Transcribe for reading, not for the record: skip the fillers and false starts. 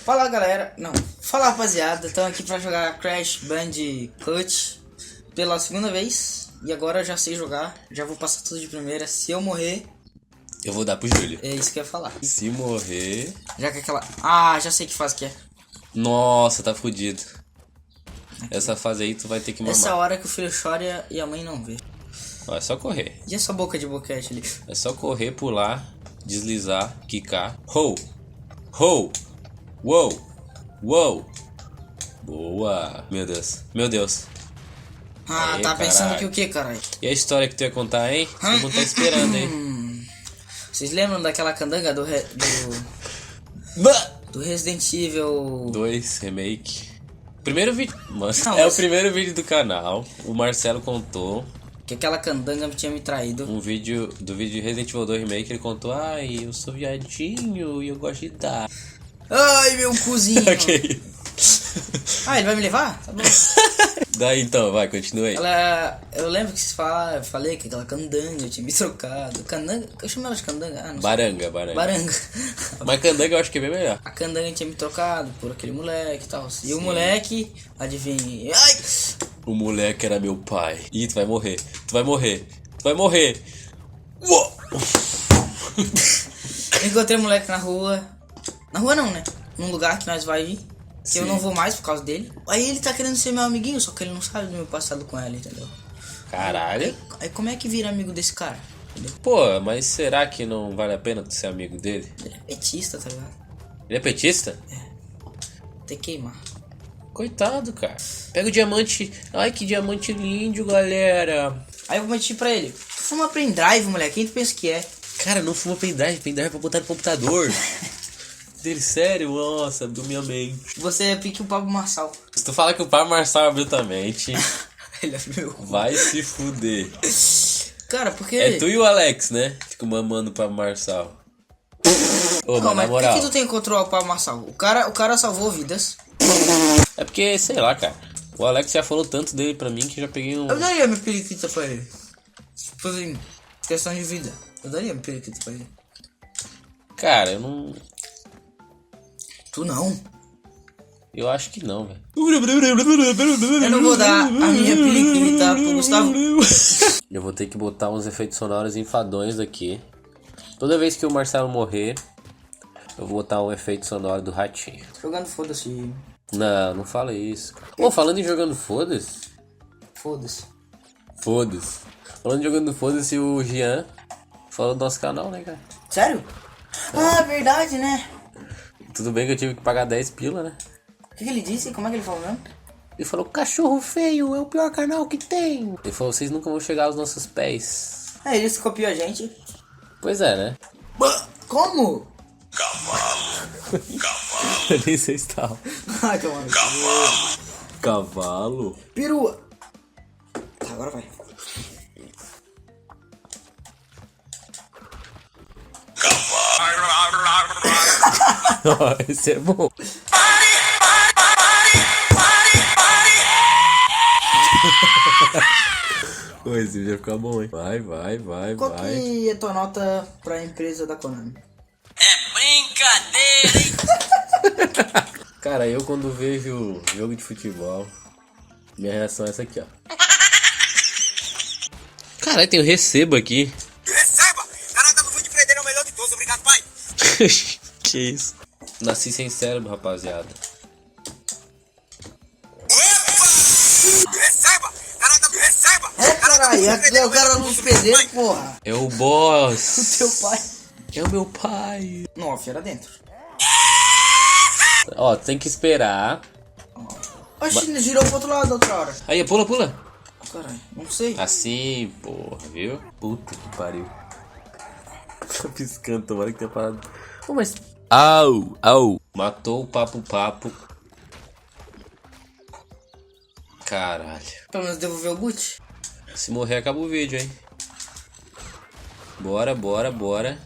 Fala galera, não, fala rapaziada, estamos aqui pra jogar Crash Bandicoot pela segunda vez. E agora eu já sei jogar, já vou passar tudo de primeira. Se eu morrer, eu vou dar pro Júlio. é isso que eu ia falar. Se morrer... Já que aquela... Ah, já sei que fase que é. Nossa, tá fudido. Essa fase aí tu vai ter que mamar. Essa hora que o filho chora e a mãe não vê. Ó, é só correr. E essa boca de boquete ali? É só correr, pular, deslizar, quicar. Ho! Ho! Uou! Uou! Boa! Meu Deus. Meu Deus. Ah, Aê, tá pensando caralho. que o que, caralho? E a história que tu ia contar, hein? Todo mundo tá esperando, hein? Vocês lembram daquela candanga do Resident Evil 2 Remake. Primeiro vídeo. Mano, Não, é mas- o primeiro vídeo do canal. O Marcelo contou. que aquela candanga tinha me traído. Um vídeo do vídeo de Resident Evil 2 Remake. Ele contou: ai, eu sou viadinho e eu gosto de dar. Ai, meu cozinho. Ok. Ah, ele vai me levar? Tá bom. Daí então, vai, continua aí. Eu lembro que vocês falaram, eu falei que aquela candanga eu tinha me trocado. Candanga? Eu chamo ela de candanga? Ah, não sei. Baranga. Baranga. Mas candanga eu acho que é bem melhor. A candanga tinha me trocado por aquele moleque e tal. E o moleque, adivinha? Ai! O moleque era meu pai. Ih, tu vai morrer. Tu vai morrer. Tu vai morrer. Uou! Eu encontrei o moleque na rua. Na rua não, né? Num lugar que nós vai ir. Que eu Sim. não vou mais por causa dele. Aí ele tá querendo ser meu amiguinho, só que ele não sabe do meu passado com ela, entendeu? Caralho. Aí como é que vira amigo desse cara? Entendeu? Pô, mas será que não vale a pena tu ser amigo dele? Ele é petista, tá ligado? Ele é petista? Tem que queimar. Coitado, cara. Pega o diamante. Ai, que diamante lindo, galera. Aí eu prometi pra ele: tu fuma pendrive, moleque, quem tu pensa que é? Cara, não fuma pendrive. Pendrive é pra botar no computador. Dele, sério? Nossa, abriu minha mente. Você é pique o Pablo Marçal. Se tu fala que o Pablo Marçal abriu tua mente, Ele abriu. vai se fuder. Cara, porque... É tu e o Alex, né? Fico mamando o Pablo Marçal. Ô, Não, mas na mas por moral. que tu tem que controlar o Pablo Marçal? O cara salvou vidas. É porque, sei lá, cara. O Alex já falou tanto dele pra mim que já peguei um... Eu daria minha periquita pra ele. Tipo assim, questão de vida. Eu daria minha periquita pra ele. Cara, eu não... Tu não? Eu acho que não, velho. Eu não vou dar a minha periquita pro Gustavo. Eu vou ter que botar uns efeitos sonoros enfadonhos aqui. Toda vez que o Marcelo morrer, eu vou botar um efeito sonoro do ratinho. Jogando foda-se. Não, não fala isso. Ô, falando em jogando foda-se. Foda-se. Foda-se. Falando em jogando foda-se, o Jean falou do nosso canal, né, cara? Sério? Ah, verdade, né? Tudo bem que eu tive que pagar 10 pila, né? O que ele disse? Como é que ele falou mesmo? Ele falou: cachorro feio é o pior canal que tem. Ele falou: vocês nunca vão chegar aos nossos pés. É, ele se copiou a gente. Pois é, né? Como? Eu nem sei se tá. Ai, calma. Cavalo? Perua. Tá, agora vai. Esse é bom. Oi, esse vídeo vai ficar bom, hein? Vai. Qual que é a tua nota pra empresa da Konami? É brincadeira, hein? Cara, eu quando vejo jogo de futebol, minha reação é essa aqui, ó. Caralho, tem o recebo aqui. Receba! Caraca, não fui de prender, é o melhor de todos, obrigado, pai. Que isso? Nasci sem cérebro, rapaziada. Receba! Caraca, receba! Caralho, é o cara do hospedeiro, porra. É o boss. Teu pai. É o meu pai. Não, fera dentro. Ó, tem que esperar. Oxi, girou pro outro lado da outra hora. Aí, pula. Caralho, não sei. Assim, porra, viu? Puta que pariu. Tá piscando, tomara que tenha parado. Pô, mas... Au. Matou o papo. Caralho. Pelo menos devolveu o boot. Se morrer, acaba o vídeo, hein? Bora, bora, bora.